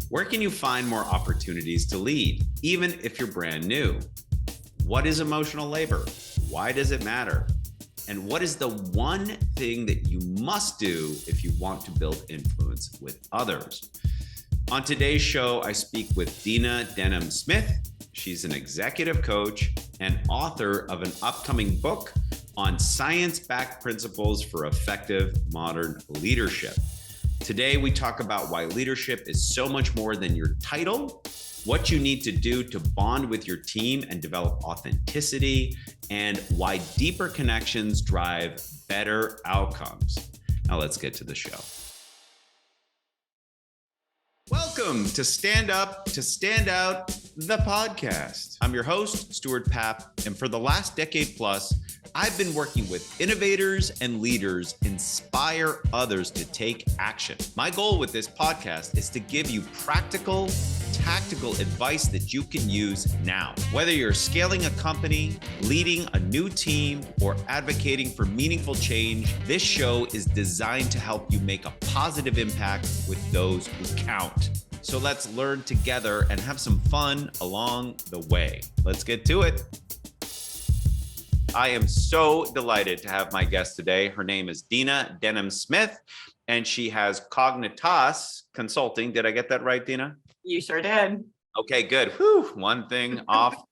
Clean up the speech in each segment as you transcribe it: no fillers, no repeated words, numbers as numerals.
Where can you find more opportunities to lead, even if you're brand new? What is emotional labor? Why does it matter? And what is the one thing that you must do if you want to build influence with others? On today's show, I speak with Dina Denham Smith. She's an executive coach and author of an upcoming book on science-backed principles for effective modern leadership. Today, we talk about why leadership is so much more than your title, what you need to do to bond with your team and develop authenticity, and why deeper connections drive better outcomes. Now let's get to the show. Welcome to Stand Up to Stand Out, the podcast. I'm your host, Stuart Paap, and for the last decade plus, I've been working with innovators and leaders inspire others to take action. My goal with this podcast is to give you practical, tactical advice that you can use now. Whether you're scaling a company, leading a new team, or advocating for meaningful change, this show is designed to help you make a positive impact with those who count. So let's learn together and have some fun along the way. Let's get to it. I am so delighted to have my guest today. Her name is Dina Denham Smith, and she has Cognitas Consulting. Did I get that right, Dina? You sure did. Okay, good. Whew, one thing off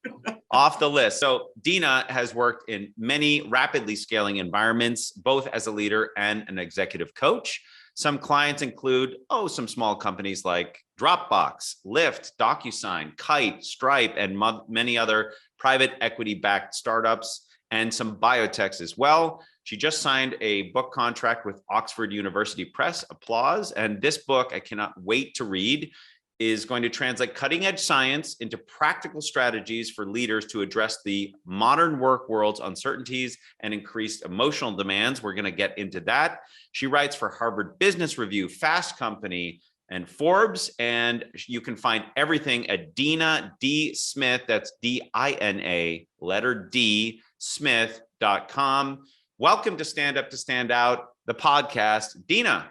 the list. So Dina has worked in many rapidly scaling environments, both as a leader and an executive coach. Some clients include, some small companies like Dropbox, Lyft, DocuSign, Kite, Stripe, and many other private equity-backed startups, and some biotechs as well. She just signed a book contract with Oxford University Press, applause. And this book, I cannot wait to read, is going to translate cutting-edge science into practical strategies for leaders to address the modern work world's uncertainties and increased emotional demands. We're going to get into that. She writes for Harvard Business Review, Fast Company, and Forbes, and you can find everything at Dina D. Smith, that's D-I-N-A, letter D, Smith.com. Welcome to Stand Up to Stand Out, the podcast. Dina.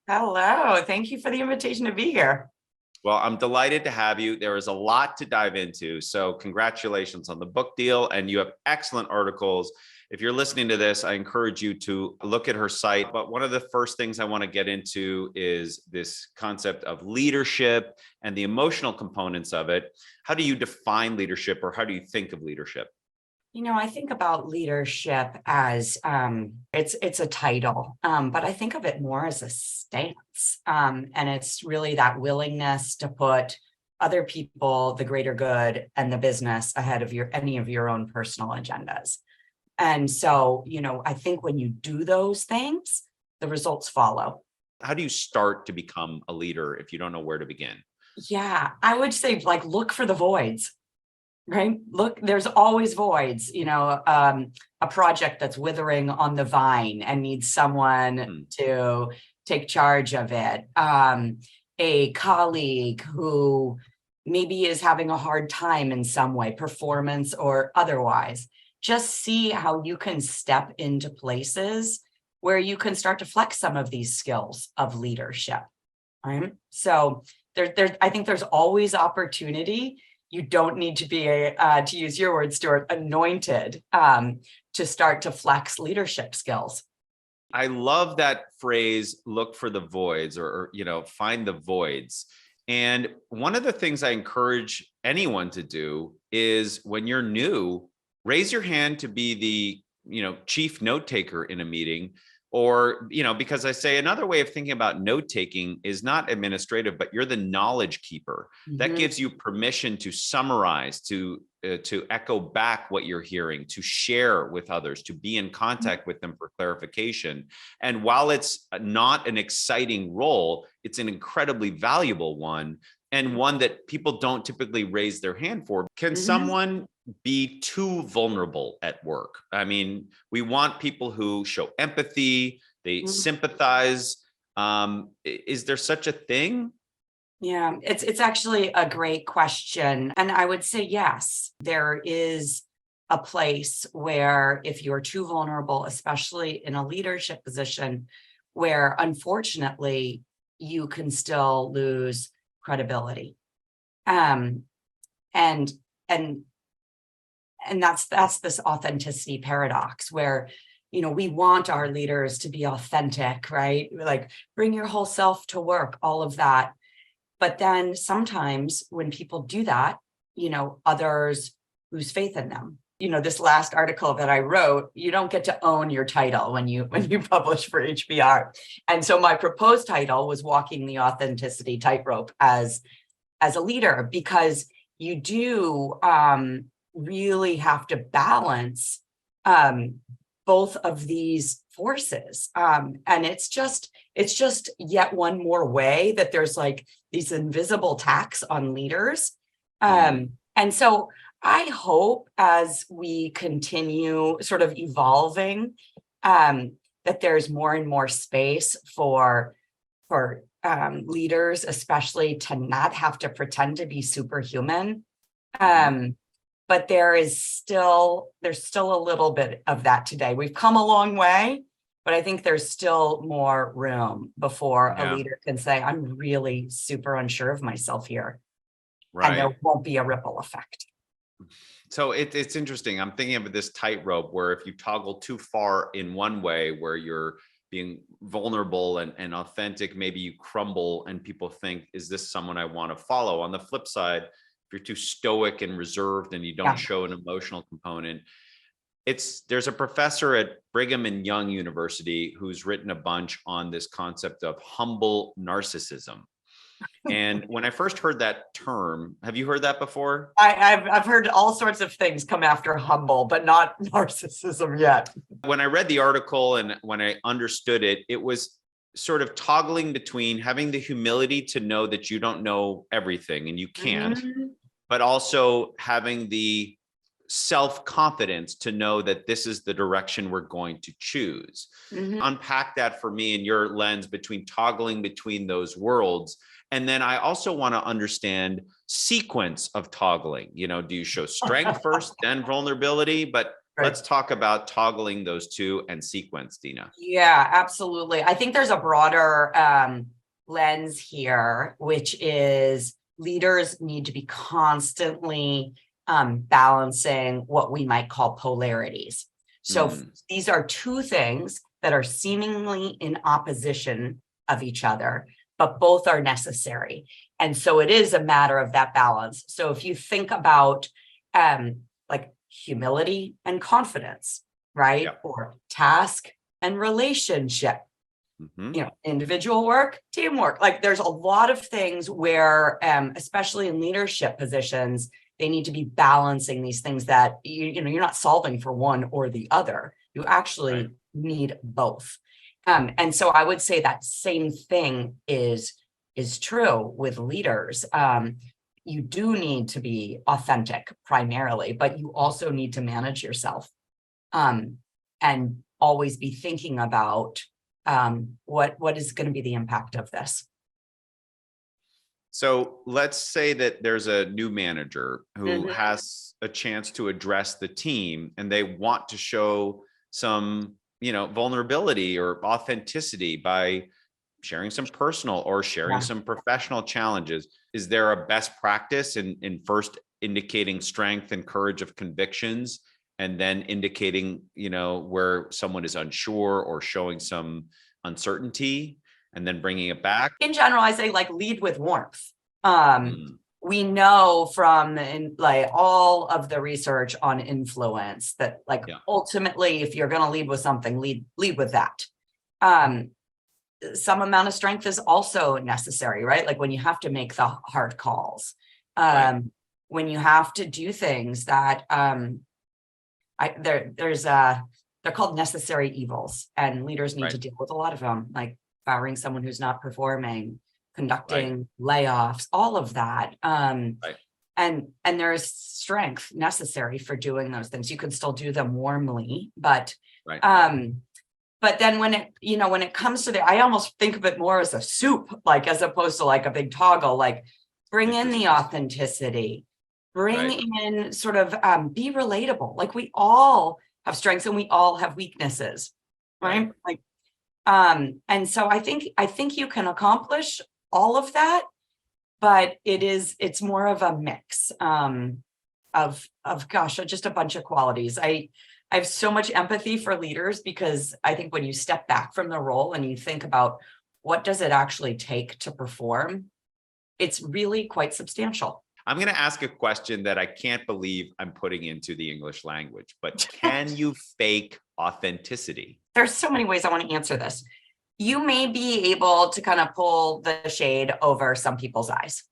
Hello. Thank you for the invitation to be here. Well, I'm delighted to have you. There is a lot to dive into. So congratulations on the book deal, and you have excellent articles. If you're listening to this, I encourage you to look at her site. But one of the first things I want to get into is this concept of leadership and the emotional components of it. How do you define leadership, or how do you think of leadership? I think about leadership as it's a title, but I think of it more as a stance. And it's really that willingness to put other people, the greater good, and the business ahead of any of your own personal agendas. And so, I think when you do those things, the results follow. How do you start to become a leader if you don't know where to begin? Yeah, I would say look for the voids. Right? Look, there's always voids, a project that's withering on the vine and needs someone to take charge of it. A colleague who maybe is having a hard time in some way, performance or otherwise. Just see how you can step into places where you can start to flex some of these skills of leadership. Right? So I think there's always opportunity. You don't need to be, to use your word, Stuart, anointed to start to flex leadership skills. I love that phrase, look for the voids, or find the voids. And one of the things I encourage anyone to do is, when you're new, raise your hand to be the chief note taker in a meeting. Or, because I say another way of thinking about note taking is not administrative, but you're the knowledge keeper. Mm-hmm. That gives you permission to summarize, to echo back what you're hearing, to share with others, to be in contact with them for clarification. And while it's not an exciting role, it's an incredibly valuable one, and one that people don't typically raise their hand for. Can someone be too vulnerable at work? I mean, we want people who show empathy, they sympathize. Is there such a thing? Yeah, it's actually a great question. And I would say, yes, there is a place where if you're too vulnerable, especially in a leadership position, where unfortunately you can still lose credibility. And that's this authenticity paradox where, we want our leaders to be authentic, right? Like, bring your whole self to work, all of that. But then sometimes when people do that, others lose faith in them. This last article that I wrote, you don't get to own your title when you publish for HBR. And so my proposed title was Walking the Authenticity Tightrope as a leader, because you do really have to balance both of these forces. And it's just yet one more way that there's like these invisible tax on leaders. And so I hope as we continue sort of evolving, that there's more and more space for leaders, especially, to not have to pretend to be superhuman. But there's still a little bit of that today. We've come a long way, but I think there's still more room before a leader can say, I'm really super unsure of myself here. Right. And there won't be a ripple effect. So it's interesting. I'm thinking of this tightrope where if you toggle too far in one way, where you're being vulnerable and authentic, maybe you crumble and people think, is this someone I want to follow? On the flip side, if you're too stoic and reserved and you don't show an emotional component, there's a professor at Brigham and Young University who's written a bunch on this concept of humble narcissism. And when I first heard that term, have you heard that before? I've heard all sorts of things come after humble, but not narcissism yet. When I read the article and when I understood it, it was sort of toggling between having the humility to know that you don't know everything and you can't, but also having the self-confidence to know that this is the direction we're going to choose. Unpack that for me in your lens between toggling between those worlds. And then I also want to understand sequence of toggling. Do you show strength first, then vulnerability? But let's talk about toggling those two and sequence, Dina. Yeah, absolutely. I think there's a broader lens here, which is leaders need to be constantly balancing what we might call polarities. So these are two things that are seemingly in opposition of each other, but both are necessary. And so it is a matter of that balance. So if you think about like humility and confidence, right? Or task and relationship, individual work, teamwork. Like, there's a lot of things where, especially in leadership positions, they need to be balancing these things that you're not solving for one or the other. You actually need both. And so I would say that same thing is true with leaders. You do need to be authentic primarily, but you also need to manage yourself, and always be thinking about what is going to be the impact of this. So let's say that there's a new manager who has a chance to address the team and they want to show some, vulnerability or authenticity by sharing some personal or sharing some professional challenges. Is there a best practice in first indicating strength and courage of convictions and then indicating, where someone is unsure or showing some uncertainty? And then bringing it back? In general, I say lead with warmth. We know from all of the research on influence that ultimately, if you're going to lead with something, lead with that. Some amount of strength is also necessary, right? Like when you have to make the hard calls, when you have to do things that they're called necessary evils, and leaders need to deal with a lot of them, like firing someone who's not performing, conducting layoffs, all of that. And there is strength necessary for doing those things. You can still do them warmly, but then when it comes to I almost think of it more as a soup, as opposed to a big toggle, bring in the authenticity, bring in sort of be relatable. We all have strengths and we all have weaknesses, right? And so I think you can accomplish all of that but it's more of a mix of gosh, just a bunch of qualities. I have so much empathy for leaders because I think when you step back from the role and you think about what does it actually take to perform, it's really quite substantial. I'm going to ask a question that I can't believe I'm putting into the English language, but can you fake authenticity? There's so many ways I want to answer this. You may be able to kind of pull the shade over some people's eyes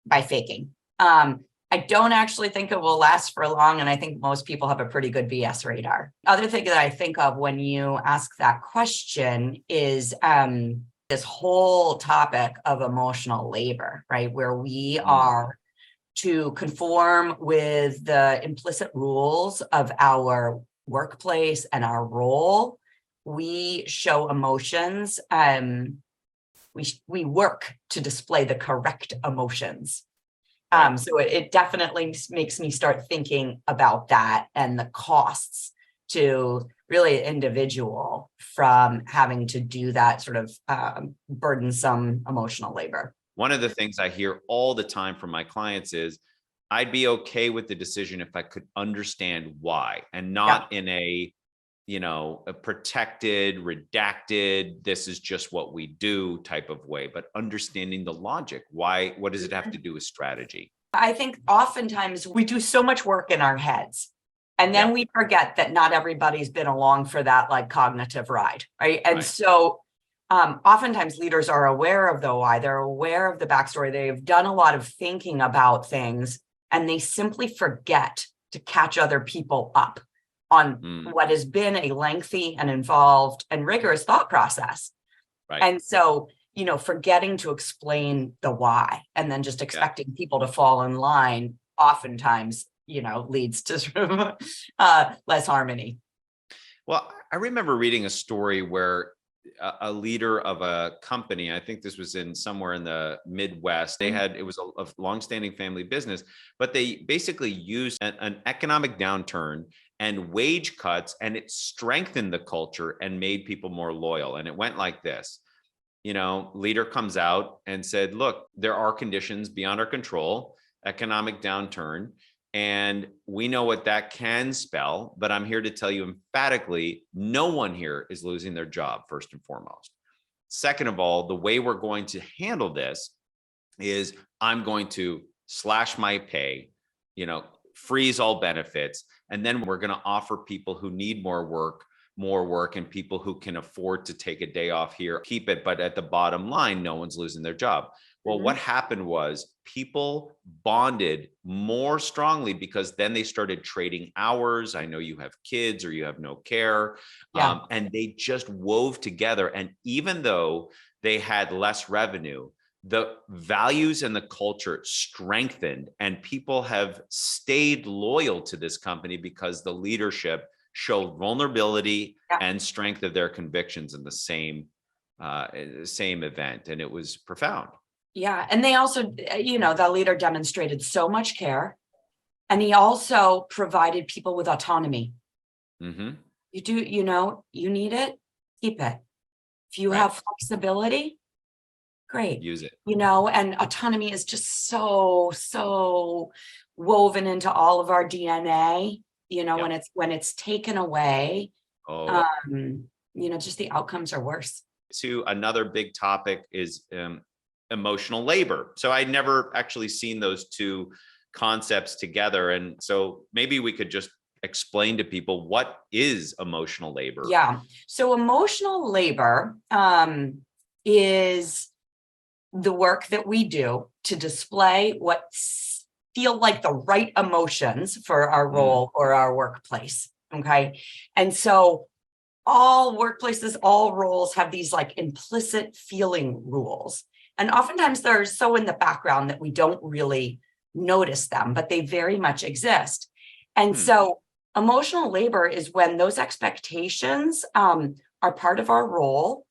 by faking. I don't actually think it will last for long, and I think most people have a pretty good BS radar. Other thing that I think of when you ask that question is this whole topic of emotional labor, right? Where we are to conform with the implicit rules of our workplace and our role. We show emotions. We work to display the correct emotions. So it definitely makes me start thinking about that and the costs to really individual from having to do that sort of burdensome emotional labor. One of the things I hear all the time from my clients is, I'd be okay with the decision if I could understand why, and not in a protected, redacted, this is just what we do type of way, but understanding the logic. Why, what does it have to do with strategy? I think oftentimes we do so much work in our heads, and then we forget that not everybody's been along for that like cognitive ride, right? And so oftentimes leaders are aware of the why, they're aware of the backstory, they've done a lot of thinking about things, and they simply forget to catch other people up on what has been a lengthy and involved and rigorous thought process. And so, forgetting to explain the why and then just expecting people to fall in line oftentimes, leads to sort of less harmony. Well, I remember reading a story where a leader of a company, I think this was somewhere in the Midwest, it was a longstanding family business, but they basically used an economic downturn and wage cuts, and it strengthened the culture and made people more loyal. And it went like this. Leader comes out and said, look, there are conditions beyond our control, economic downturn, and we know what that can spell, but I'm here to tell you emphatically, no one here is losing their job, first and foremost. Second of all, the way we're going to handle this is I'm going to slash my pay, freeze all benefits, and then we're going to offer people who need more work, and people who can afford to take a day off here, keep it. But at the bottom line, no one's losing their job. Well, what happened was people bonded more strongly because then they started trading hours. I know you have kids or you have no care. And they just wove together. And even though they had less revenue, the values and the culture strengthened, and people have stayed loyal to this company because the leadership showed vulnerability and strength of their convictions in the same event. And it was profound. Yeah. And they also, the leader demonstrated so much care, and he also provided people with autonomy. You do, you need it, keep it. If you have flexibility, great. Use it. And autonomy is just so woven into all of our DNA. When it's taken away, just the outcomes are worse. To another big topic is emotional labor. So I'd never actually seen those two concepts together. And so maybe we could just explain to people, what is emotional labor? Yeah. So emotional labor is the work that we do to display what feel like the right emotions for our role or our workplace. Okay. And so all workplaces, all roles have these like implicit feeling rules. And oftentimes they're so in the background that we don't really notice them, but they very much exist. And so emotional labor is when those expectations are part of our role.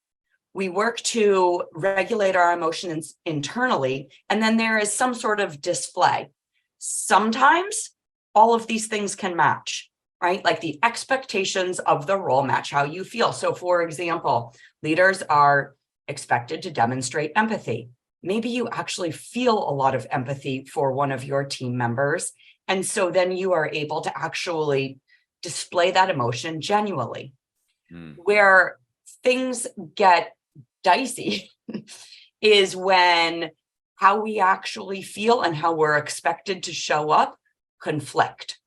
We work to regulate our emotions internally, and then there is some sort of display. Sometimes all of these things can match, right? Like the expectations of the role match how you feel. So for example, leaders are expected to demonstrate empathy. maybe you actually feel a lot of empathy for one of your team members. And so then you are able to actually display that emotion genuinely. Where things get dicey is when how we actually feel and how we're expected to show up conflict.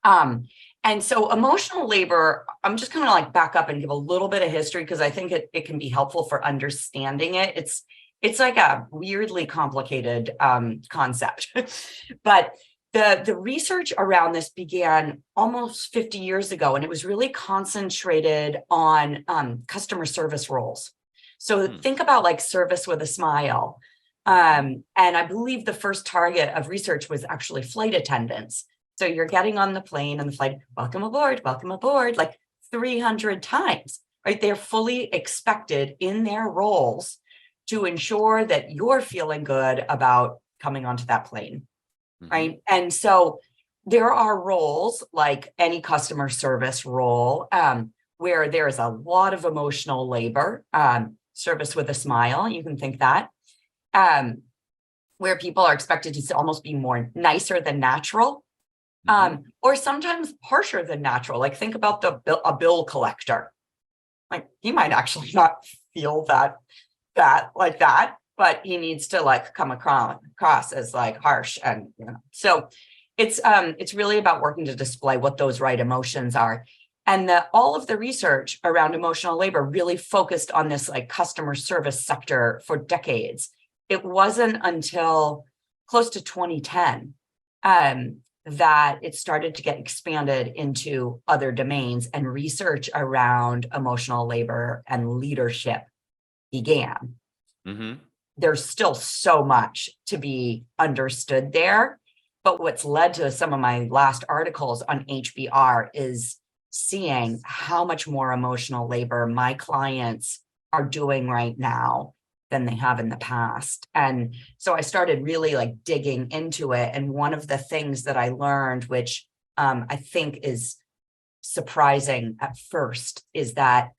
And so emotional labor, I'm just going to like back up and give a little bit of history because I think it can be helpful for understanding it. It's like a weirdly complicated concept, but the research around this began almost 50 years ago, and it was really concentrated on customer service roles. So think about like service with a smile. And I believe the first target of research was actually flight attendants. So you're getting on the plane and the flight, welcome aboard, like 300 times, right? They're fully expected in their roles to ensure that you're feeling good about coming onto that plane, right? And so there are roles like any customer service role where there's a lot of emotional labor, service with a smile, you can think that, where people are expected to almost be more nicer than natural. Or sometimes harsher than natural. Like think about a bill collector. Like he might actually not feel that like that, but he needs to like come across as like harsh, and so it's really about working to display what those right emotions are. And all of the research around emotional labor really focused on this like customer service sector for decades. It wasn't until close to 2010 that it started to get expanded into other domains, and research around emotional labor and leadership began. There's still so much to be understood there, but what's led to some of my last articles on HBR is seeing how much more emotional labor my clients are doing right now than they have in the past. And so I started really like digging into it. And one of the things that I learned, which I think is surprising at first, is that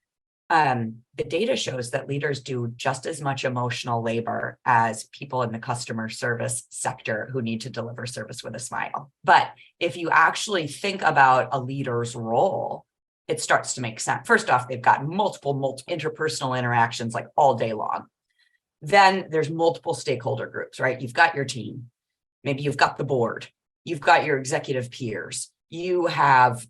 the data shows that leaders do just as much emotional labor as people in the customer service sector who need to deliver service with a smile. But if you actually think about a leader's role, it starts to make sense. First off, they've got multiple interpersonal interactions like all day long. Then there's multiple stakeholder groups, right? You've got your team, maybe you've got the board, you've got your executive peers, you have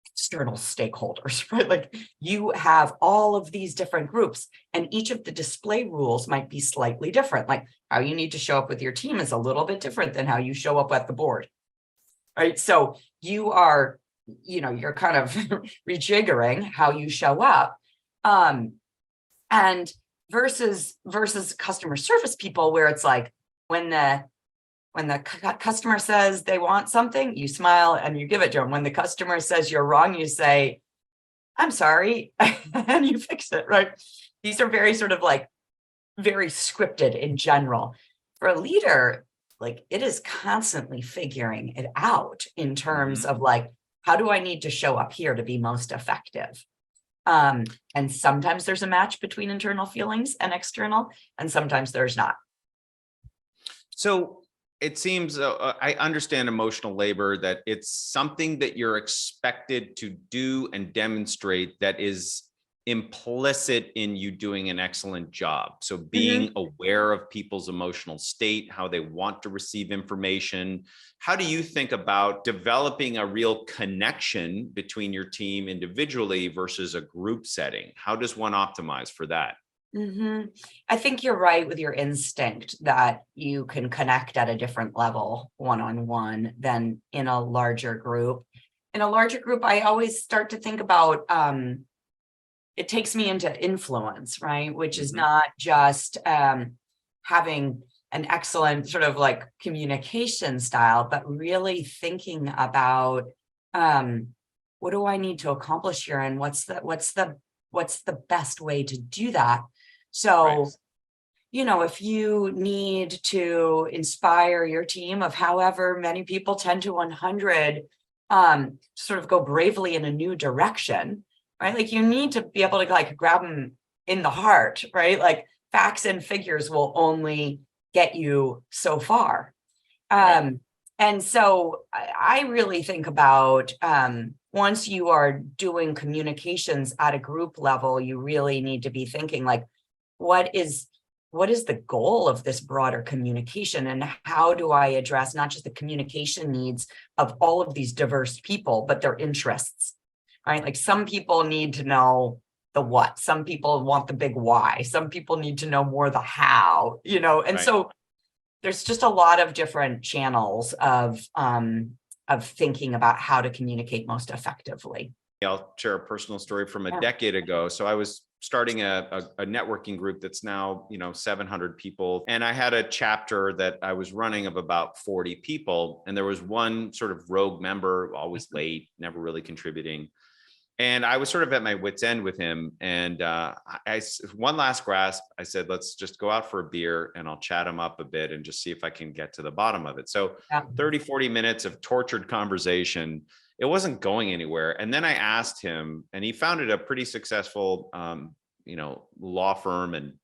external stakeholders, right? Like you have all of these different groups, and each of the display rules might be slightly different. Like how you need to show up with your team is a little bit different than how you show up at the board, right? So you are, you're kind of rejiggering how you show up. And versus customer service people, where it's like when the customer says they want something, you smile and you give it to them. When the customer says you're wrong, you say, I'm sorry, and you fix it, right? These are very sort of like very scripted in general. For a leader, like it is constantly figuring it out in terms of like, how do I need to show up here to be most effective? And sometimes there's a match between internal feelings and external, and sometimes there's not. So it seems I understand emotional labor, that it's something that you're expected to do and demonstrate that is implicit in you doing an excellent job. So being aware of people's emotional state, how they want to receive information. How do you think about developing a real connection between your team individually versus a group setting? How does one optimize for that? I think you're right with your instinct that you can connect at a different level one-on-one than in a larger group. In a larger group, I always start to think about it takes me into influence, right? Which is not just having an excellent sort of like communication style, but really thinking about what do I need to accomplish here, and what's the best way to do that. So, if you need to inspire your team of however many people, 10 to 100, sort of go bravely in a new direction, right? Like you need to be able to like grab them in the heart, right? Like facts and figures will only get you so far. Right. And so I really think about once you are doing communications at a group level, you really need to be thinking like, what is the goal of this broader communication, and how do I address not just the communication needs of all of these diverse people, but their interests, right? Like some people need to know the what, some people want the big why, some people need to know more the how, and Right. so there's just a lot of different channels of thinking about how to communicate most effectively. I'll share a personal story from a Yeah. decade ago. So I was starting a networking group that's now, 700 people. And I had a chapter that I was running of about 40 people. And there was one sort of rogue member, always late, never really contributing. And I was sort of at my wit's end with him. And one last grasp, I said, let's just go out for a beer and I'll chat him up a bit and just see if I can get to the bottom of it. So Yeah. 30, 40 minutes of tortured conversation. It wasn't going anywhere. And then I asked him, and he founded a pretty successful, law firm. And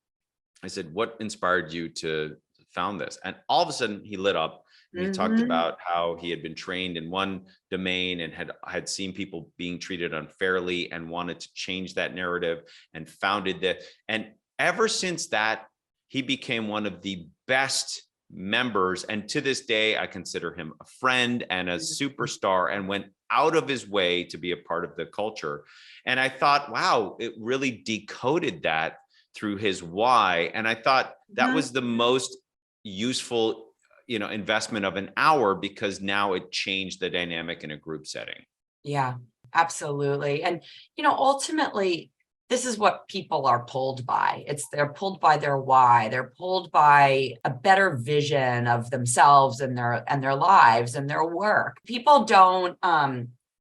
I said, what inspired you to found this? And all of a sudden he lit up. And he talked about how he had been trained in one domain and had seen people being treated unfairly and wanted to change that narrative and founded that. And ever since that, he became one of the best members. And to this day, I consider him a friend and a superstar, and went out of his way to be a part of the culture. And I thought, wow, it really decoded that through his why. And I thought that was the most useful investment of an hour, because now it changed the dynamic in a group setting. Yeah, absolutely. And, ultimately, this is what people are pulled by. They're pulled by their why. They're pulled by a better vision of themselves and their lives and their work. People don't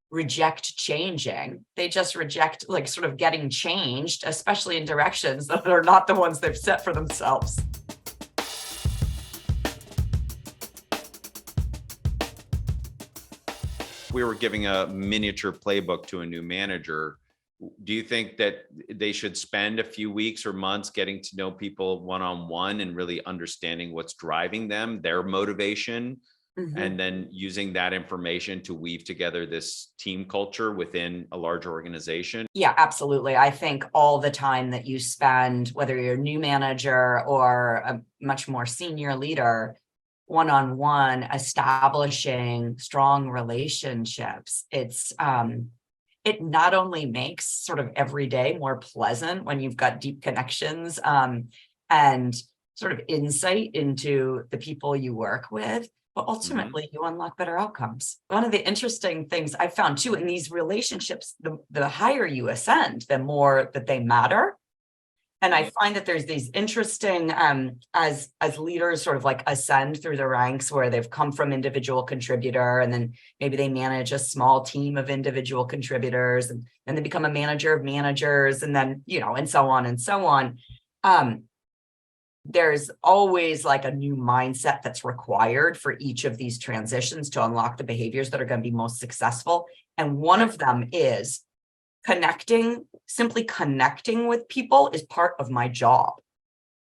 reject changing. They just reject like sort of getting changed, especially in directions that are not the ones they've set for themselves. We were giving a miniature playbook to a new manager. Do you think that they should spend a few weeks or months getting to know people one-on-one and really understanding what's driving them, their motivation, and then using that information to weave together this team culture within a larger organization? Yeah, absolutely. I think all the time that you spend, whether you're a new manager or a much more senior leader, one-on-one, establishing strong relationships, it not only makes sort of every day more pleasant when you've got deep connections and sort of insight into the people you work with, but ultimately you unlock better outcomes. One of the interesting things I've found too in these relationships, the higher you ascend, the more that they matter. And I find that there's these interesting, as leaders sort of like ascend through the ranks, where they've come from individual contributor, and then maybe they manage a small team of individual contributors, and then they become a manager of managers, and then, and so on and so on. There's always like a new mindset that's required for each of these transitions to unlock the behaviors that are going to be most successful. And one of them is simply connecting with people is part of my job,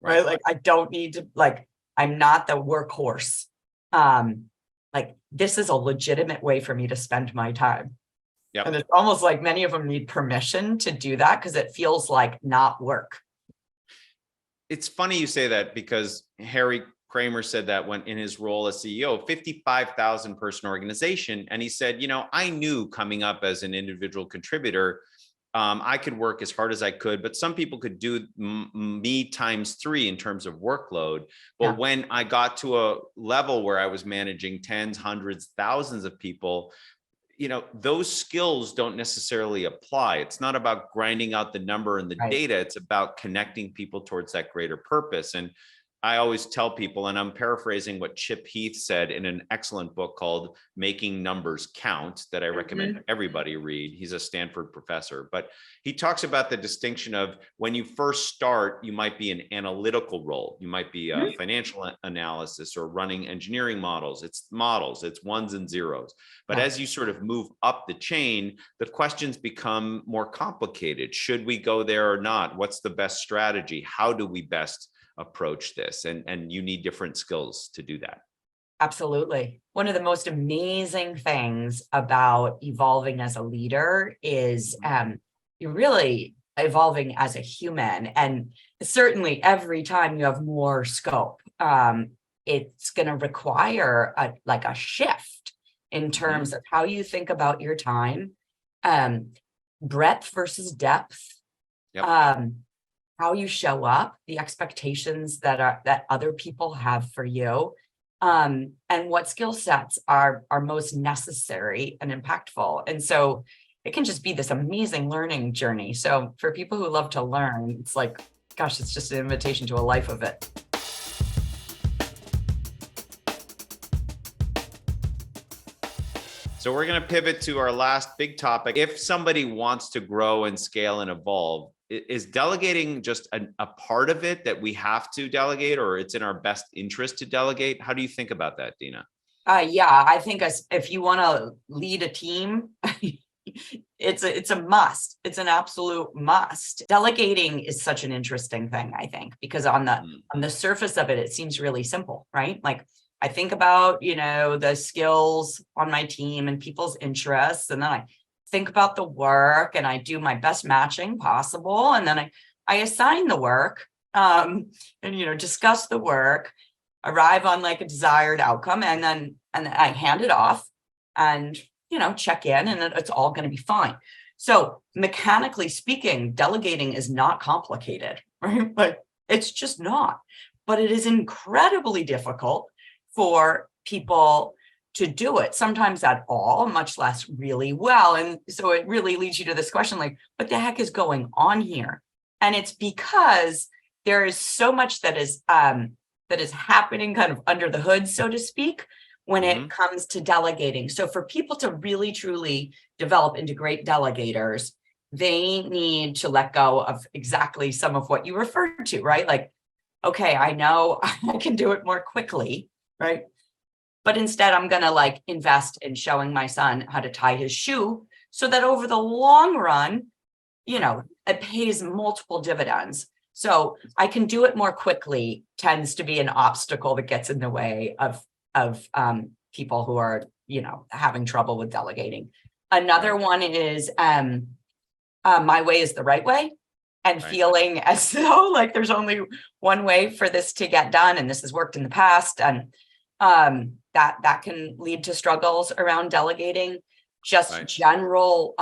right? Like I don't need to, I'm not the workhorse. Like this is a legitimate way for me to spend my time. Yep. And it's almost like many of them need permission to do that because it feels like not work. It's funny you say that, because Harry Kramer said that when in his role as CEO, 55,000 person organization. And he said, I knew coming up as an individual contributor, I could work as hard as I could, but some people could do me times 3 in terms of workload. But when I got to a level where I was managing tens, hundreds, thousands of people, those skills don't necessarily apply. It's not about grinding out the number and the data. It's about connecting people towards that greater purpose. And I always tell people, and I'm paraphrasing what Chip Heath said in an excellent book called Making Numbers Count that I recommend everybody read. He's a Stanford professor, but he talks about the distinction of when you first start, you might be an analytical role. You might be a financial analysis or running engineering models. It's ones and zeros. But as you sort of move up the chain, the questions become more complicated. Should we go there or not? What's the best strategy? How do we best approach this? And you need different skills to do that. Absolutely. One of the most amazing things about evolving as a leader is you're really evolving as a human. And certainly every time you have more scope, it's going to require a shift in terms of how you think about your time, breadth versus depth, how you show up, the expectations that other people have for you, and what skill sets are most necessary and impactful. And so it can just be this amazing learning journey. So for people who love to learn, it's like, gosh, it's just an invitation to a life of it. So we're going to pivot to our last big topic. If somebody wants to grow and scale and evolve, is delegating just a part of it that we have to delegate, or it's in our best interest to delegate? How do you think about that, Dina? Yeah, I think if you want to lead a team, it's a must. It's an absolute must. Delegating is such an interesting thing, I think, because on the surface of it, it seems really simple, right? Like I think about, the skills on my team and people's interests, and then I think about the work and I do my best matching possible. And then I assign the work, and, discuss the work, arrive on like a desired outcome, and then I hand it off and, check in, and it's all going to be fine. So mechanically speaking, delegating is not complicated, right? Like it's just not, but it is incredibly difficult for people to do it, sometimes at all, much less really well. And so it really leads you to this question, like, what the heck is going on here? And it's because there is so much that is happening kind of under the hood, so to speak, when it comes to delegating. So for people to really, truly develop into great delegators, they need to let go of exactly some of what you referred to, right? Like, okay, I know I can do it more quickly, right? But instead, I'm going to invest in showing my son how to tie his shoe so that over the long run, it pays multiple dividends. So I can do it more quickly tends to be an obstacle that gets in the way of people who are, having trouble with delegating. Another one is my way is the right way, and feeling as though like there's only one way for this to get done, and this has worked in the past, and that can lead to struggles around delegating. Just general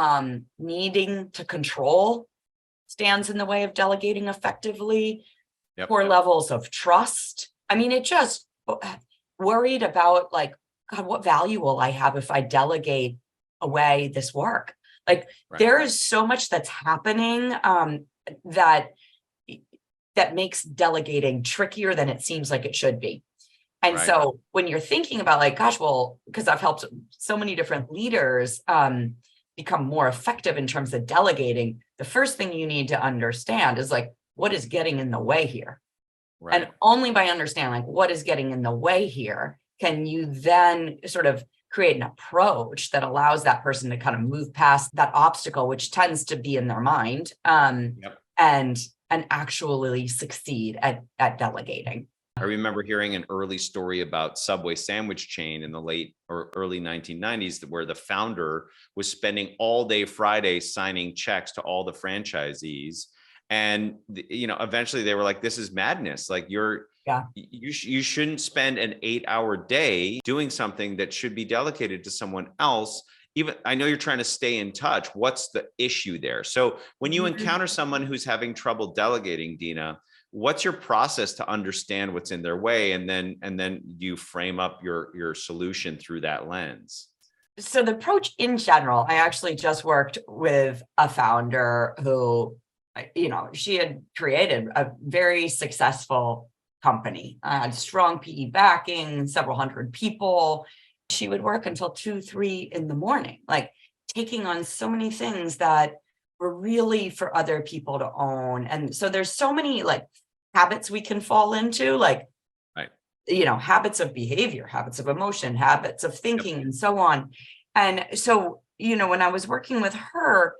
needing to control stands in the way of delegating effectively. Poor levels of trust. I mean, it just worried about God, what value will I have if I delegate away this work? There is so much that's happening that makes delegating trickier than it seems like it should be. And so when you're thinking about gosh, well, because I've helped so many different leaders become more effective in terms of delegating, the first thing you need to understand is what is getting in the way here? And only by understanding what is getting in the way here can you then sort of create an approach that allows that person to kind of move past that obstacle, which tends to be in their mind, and actually succeed at delegating. I remember hearing an early story about Subway sandwich chain in the late or early 1990s where the founder was spending all day Friday signing checks to all the franchisees. And, eventually they were like, this is madness. You shouldn't spend an 8-hour day doing something that should be delegated to someone else. Even I know you're trying to stay in touch. What's the issue there? So when you encounter someone who's having trouble delegating, Dina, what's your process to understand what's in their way? And then you frame up your solution through that lens. So the approach in general, I actually just worked with a founder who, she had created a very successful company. I had strong PE backing, several hundred people. She would work until 2, 3 in the morning, like taking on so many things that were really for other people to own. And so there's so many like habits we can fall into, like, Right. Habits of behavior, habits of emotion, habits of thinking, and so on. And so, when I was working with her,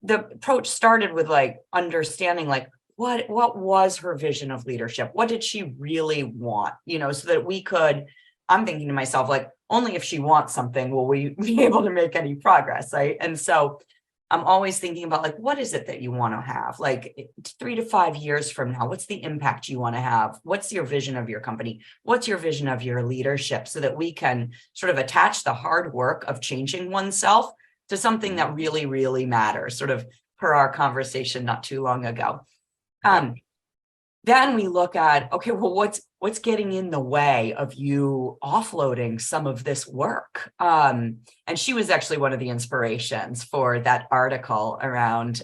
the approach started with like understanding like what was her vision of leadership? What did she really want? So that we could, I'm thinking to myself, like, only if she wants something will we be able to make any progress, right? And so I'm always thinking about like, what is it that you want to have? Like 3 to 5 years from now, what's the impact you want to have? What's your vision of your company? What's your vision of your leadership? So that we can sort of attach the hard work of changing oneself to something that really, really matters, sort of per our conversation not too long ago. Then we look at, okay, well, what's getting in the way of you offloading some of this work? And she was actually one of the inspirations for that article around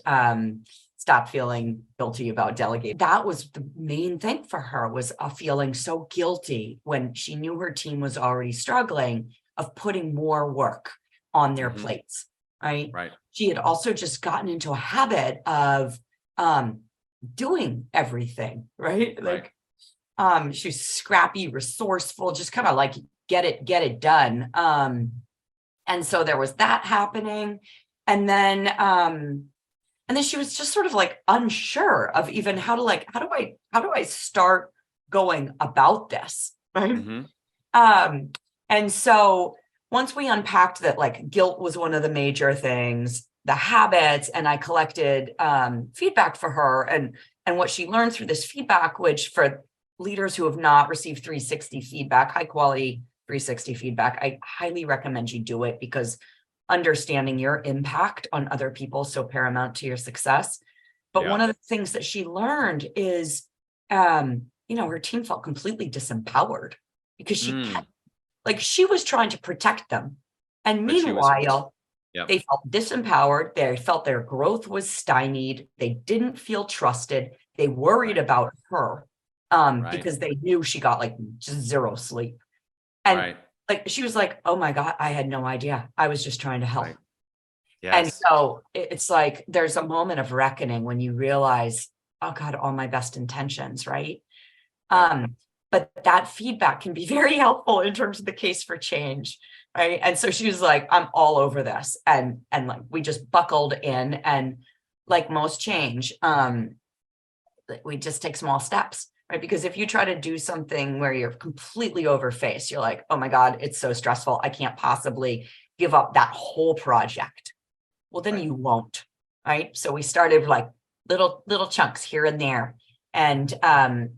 stop feeling guilty about delegating. That was the main thing for her, was a feeling so guilty when she knew her team was already struggling of putting more work on their plates, right? She had also just gotten into a habit of doing everything, right? Like, she's scrappy, resourceful, just kind of like get it done. And so there was that happening. And then she was just sort of like unsure of even how do I start going about this, right? And so once we unpacked that, like, guilt was one of the major things, the habits, and I collected feedback for her and what she learned through this feedback, which for leaders who have not received 360 feedback, high quality 360 feedback, I highly recommend you do it, because understanding your impact on other people is so paramount to your success. But one of the things that she learned is, her team felt completely disempowered because she was trying to protect them. And meanwhile, they felt disempowered. They felt their growth was stymied. They didn't feel trusted. They worried about her because they knew she got like just zero sleep. And like, she was like, oh my God, I had no idea. I was just trying to help. And so it's like, there's a moment of reckoning when you realize, oh God, all my best intentions, right? But that feedback can be very helpful in terms of the case for change. Right. And so she was like, I'm all over this. And like, we just buckled in, and like most change, we just take small steps, right? Because if you try to do something where you're completely overfaced, you're like, oh my God, it's so stressful, I can't possibly give up that whole project. Well, then you won't. Right. So we started like little chunks here and there. And, and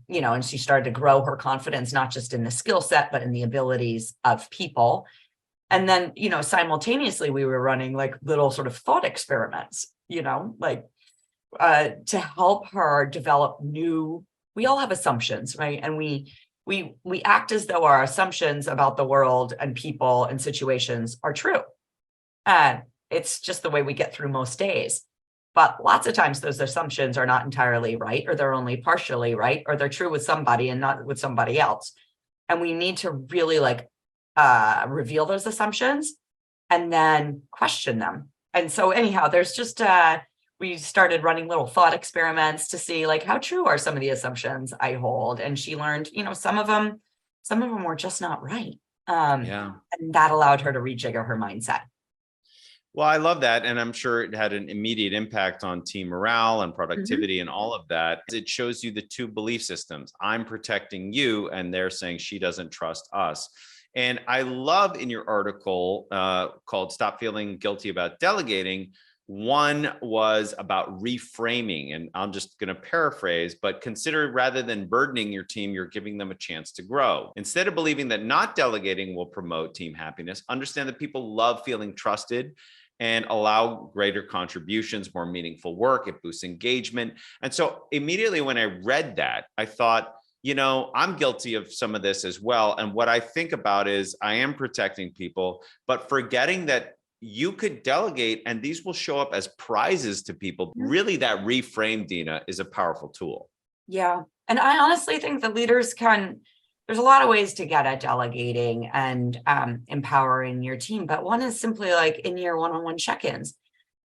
she started to grow her confidence, not just in the skill set, but in the abilities of people. And then, simultaneously, we were running like little sort of thought experiments, like to help her develop we all have assumptions, right? And we act as though our assumptions about the world and people and situations are true. And it's just the way we get through most days. But lots of times those assumptions are not entirely right, or they're only partially right, or they're true with somebody and not with somebody else. And we need to really like reveal those assumptions and then question them. And so anyhow, there's just, we started running little thought experiments to see like, how true are some of the assumptions I hold? And she learned, some of them were just not right. And that allowed her to rejigger her mindset. Well, I love that. And I'm sure it had an immediate impact on team morale and productivity and all of that. It shows you the two belief systems. I'm protecting you, and they're saying she doesn't trust us. And I love in your article called Stop Feeling Guilty About Delegating, one was about reframing. And I'm just going to paraphrase, but consider rather than burdening your team, you're giving them a chance to grow. Instead of believing that not delegating will promote team happiness, understand that people love feeling trusted and allow greater contributions, more meaningful work. It boosts engagement. And so immediately when I read that, I thought, I'm guilty of some of this as well. And what I think about is I am protecting people, but forgetting that you could delegate and these will show up as prizes to people. Really, that reframe, Dina, is a powerful tool. Yeah. And I honestly think that leaders there's a lot of ways to get at delegating and empowering your team. But one is simply like in your one-on-one check-ins,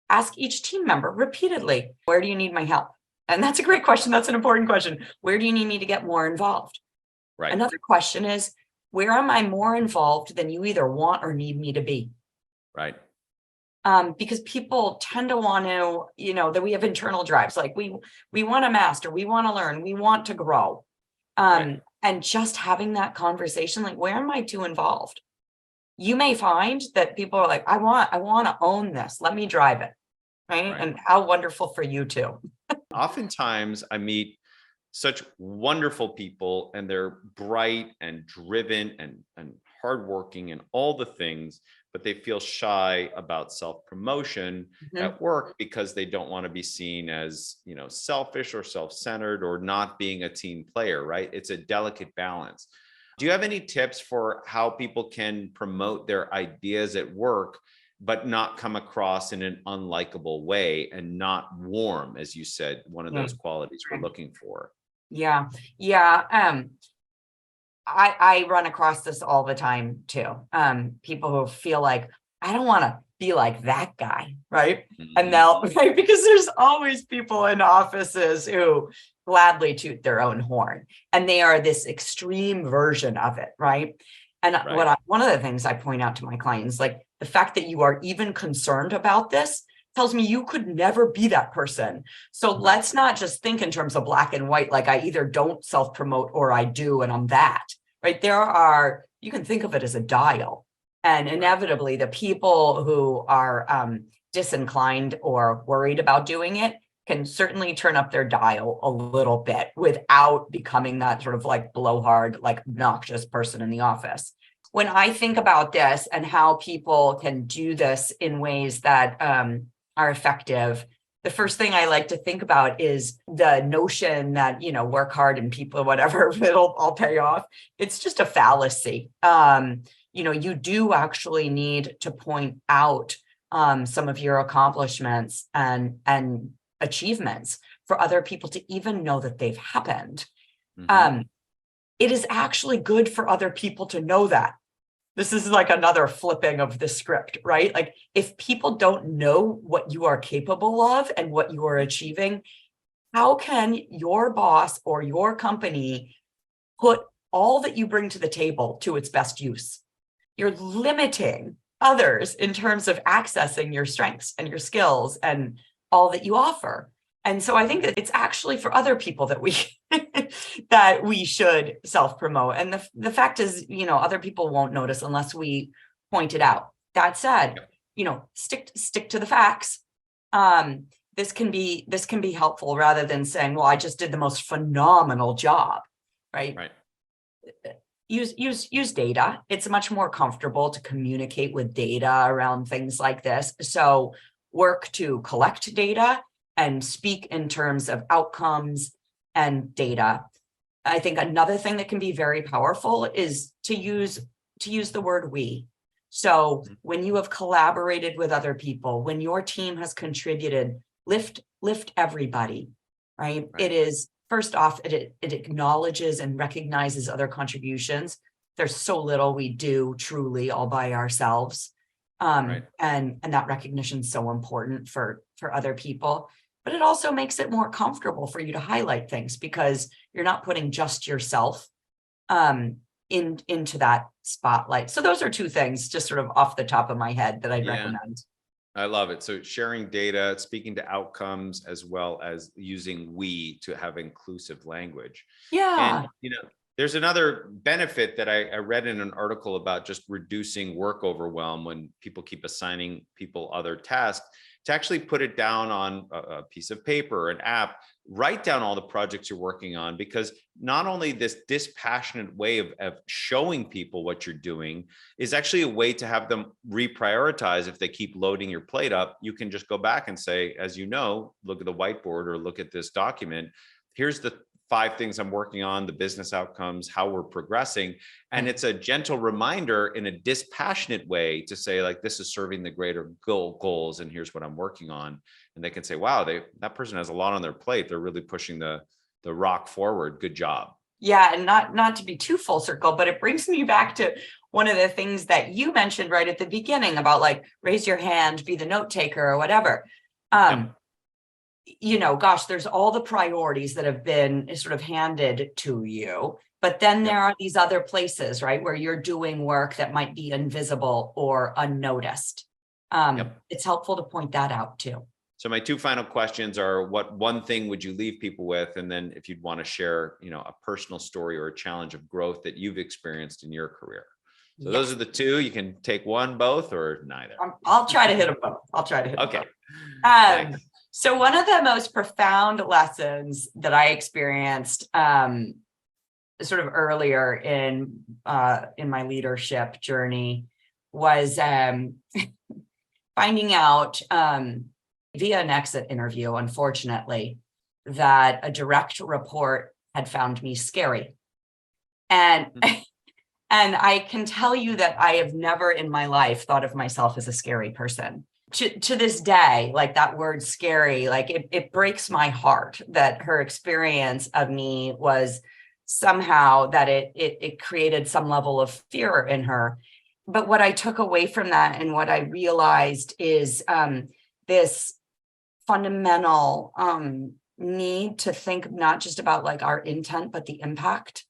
ask each team member repeatedly, where do you need my help? And that's a great question. That's an important question. Where do you need me to get more involved? Right. Another question is, where am I more involved than you either want or need me to be? Right. Because people tend to want to, that we have internal drives, like we want to master, we want to learn, we want to grow. Right. And just having that conversation, like, where am I too involved? You may find that people are like, I want to own this. Let me drive it. Right. Right. And how wonderful for you too. Oftentimes I meet such wonderful people, and they're bright and driven and hardworking and all the things, but they feel shy about self-promotion Mhm. at work because they don't want to be seen as, selfish or self-centered or not being a team player, right? It's a delicate balance. Do you have any tips for how people can promote their ideas at work, but not come across in an unlikable way and not warm, as you said, one of Yeah. those qualities we're looking for? Yeah. Yeah. I run across this all the time too. People who feel like, I don't want to be like that guy, right? And Mhm. they'll, right, because there's always people in offices who gladly toot their own horn, and they are this extreme version of it, right? And Right. one of the things I point out to my clients, like the fact that you are even concerned about this tells me you could never be that person. So Right. let's not just think in terms of black and white, like I either don't self-promote or I do, and I'm that. Right. You can think of it as a dial. And Right. inevitably, the people who are disinclined or worried about doing it can certainly turn up their dial a little bit without becoming that sort of like blowhard, like obnoxious person in the office. When I think about this and how people can do this in ways that are effective, the first thing I like to think about is the notion that, work hard and people, whatever, it'll all pay off. It's just a fallacy. You do actually need to point out some of your accomplishments and achievements for other people to even know that they've happened. Mhm. Um, it is actually good for other people to know that. This is like another flipping of the script, right? Like if people don't know what you are capable of and what you are achieving, how can your boss or your company put all that you bring to the table to its best use? You're limiting others in terms of accessing your strengths and your skills and all that you offer. And so I think that it's actually for other people that we that we should self-promote. And the fact is, other people won't notice unless we point it out. That said, Yep. Stick to the facts. This can be helpful rather than saying, well, I just did the most phenomenal job, right? Right. Use data. It's much more comfortable to communicate with data around things like this. So work to collect data and speak in terms of outcomes and data. I think another thing that can be very powerful is to use the word we. So Mhm. when you have collaborated with other people, when your team has contributed, lift everybody, right? Right. It is first off, it acknowledges and recognizes other contributions. There's so little we do truly all by ourselves. Right. And that recognition is so important for other people. But it also makes it more comfortable for you to highlight things because you're not putting just yourself into that spotlight. So those are two things just sort of off the top of my head that I'd Yeah. recommend. I love it. So sharing data, speaking to outcomes, as well as using we to have inclusive language. And, Yeah. there's another benefit that I read in an article about just reducing work overwhelm when people keep assigning people other tasks, to actually put it down on a piece of paper, an app, write down all the projects you're working on, because not only this dispassionate way of showing people what you're doing is actually a way to have them reprioritize. If they keep loading your plate up, you can just go back and say, as look at the whiteboard or look at this document. Here's the 5 things I'm working on, the business outcomes, how we're progressing. And Right. it's a gentle reminder in a dispassionate way to say, like, this is serving the greater goals, and here's what I'm working on. And they can say, wow, that person has a lot on their plate. They're really pushing the rock forward. Good job. Yeah, and not to be too full circle, but it brings me back to one of the things that you mentioned right at the beginning about like raise your hand, be the note taker or whatever. Yep. Gosh, there's all the priorities that have been sort of handed to you, but then there are these other places, right, where you're doing work that might be invisible or unnoticed. It's helpful to point that out too. So my two final questions are, what one thing would you leave people with? And then if you'd want to share, a personal story or a challenge of growth that you've experienced in your career. So those are the two. You can take one, both, or neither. I'll try to hit them both. Okay. So one of the most profound lessons that I experienced sort of earlier in my leadership journey was finding out via an exit interview, unfortunately, that a direct report had found me scary. And and I can tell you that I have never in my life thought of myself as a scary person. To this day, like that word scary, like it breaks my heart that her experience of me was somehow that it created some level of fear in her. But what I took away from that and what I realized is this fundamental need to think not just about like our intent, but the impact.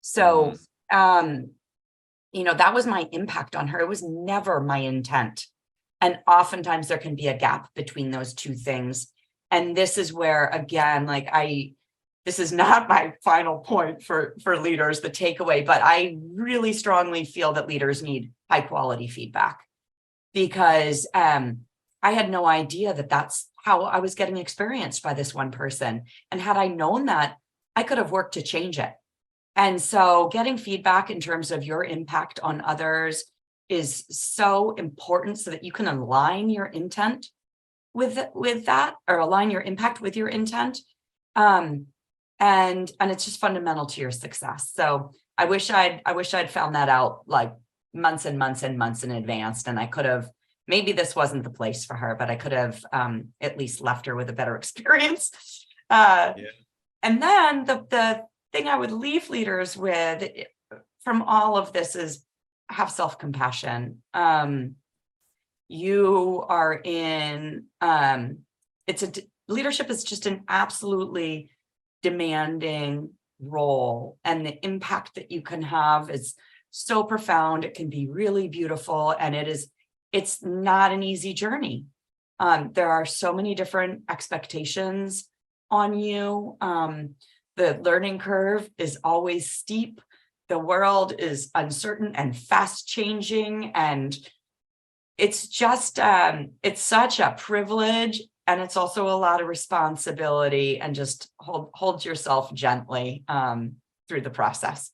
So, that was my impact on her. It was never my intent. And oftentimes there can be a gap between those two things. And this is where, again, this is not my final point for leaders, the takeaway, but I really strongly feel that leaders need high quality feedback, because I had no idea that that's how I was getting experienced by this one person. And had I known that, I could have worked to change it. And so getting feedback in terms of your impact on others is so important so that you can align your intent with that, or align your impact with your intent. And it's just fundamental to your success. So I wish I'd found that out like months and months and months in advance. And I could have, maybe this wasn't the place for her, but I could have at least left her with a better experience. And then the thing I would leave leaders with from all of this is have self-compassion. You are in, leadership is just an absolutely demanding role, and the impact that you can have is so profound. It can be really beautiful, and it's not an easy journey. There are so many different expectations on you. The learning curve is always steep. The world is uncertain and fast changing. And it's just, it's such a privilege. And it's also a lot of responsibility, and just hold yourself gently through the process.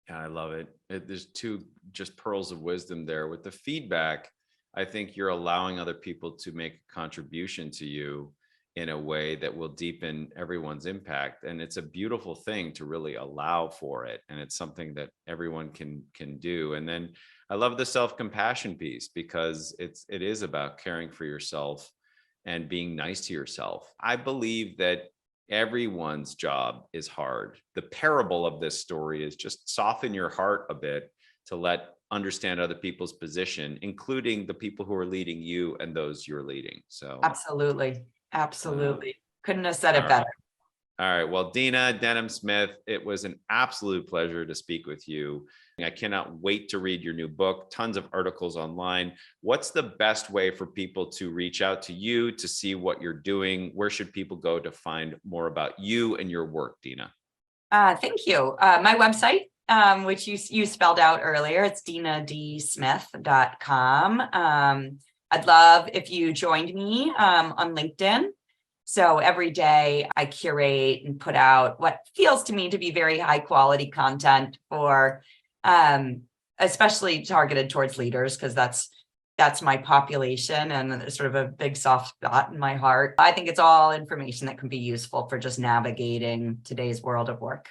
Yeah, I love it. There's two just pearls of wisdom there. With the feedback, I think you're allowing other people to make a contribution to you in a way that will deepen everyone's impact. And it's a beautiful thing to really allow for it. And it's something that everyone can do. And then I love the self-compassion piece, because it is about caring for yourself and being nice to yourself. I believe that everyone's job is hard. The parable of this story is just soften your heart a bit to understand other people's position, including the people who are leading you and those you're leading. So absolutely. Couldn't have said it better. All right. Well, Dina Denham Smith, it was an absolute pleasure to speak with you. I cannot wait to read your new book, tons of articles online. What's the best way for people to reach out to you, to see what you're doing? Where should people go to find more about you and your work, Dina? Thank you. My website, which you spelled out earlier, it's dinadsmith.com. I'd love if you joined me on LinkedIn. So every day I curate and put out what feels to me to be very high quality content for especially targeted towards leaders, because that's my population, and it's sort of a big soft spot in my heart. I think it's all information that can be useful for just navigating today's world of work.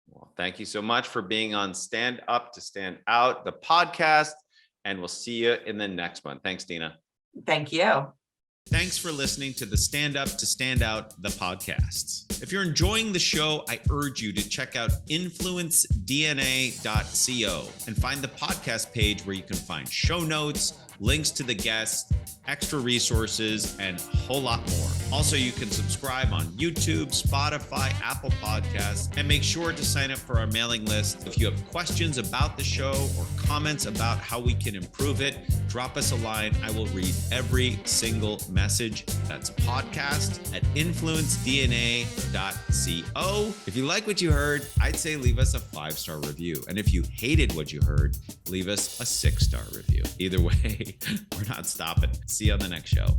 Well, thank you so much for being on Stand Up to Stand Out, the podcast, and we'll see you in the next one. Thanks, Dina. Thank you. Thanks for listening to the Stand Up to Stand Out, the podcasts. If you're enjoying the show, I urge you to check out influencedna.co and find the podcast page where you can find show notes, links to the guests, extra resources, and a whole lot more. Also, you can subscribe on YouTube, Spotify, Apple Podcasts, and make sure to sign up for our mailing list. If you have questions about the show or comments about how we can improve it, drop us a line. I will read every single message. That's podcast@influencedna.co. If you like what you heard, I'd say leave us a 5-star review. And if you hated what you heard, leave us a 6-star review. Either way, we're not stopping. See you on the next show.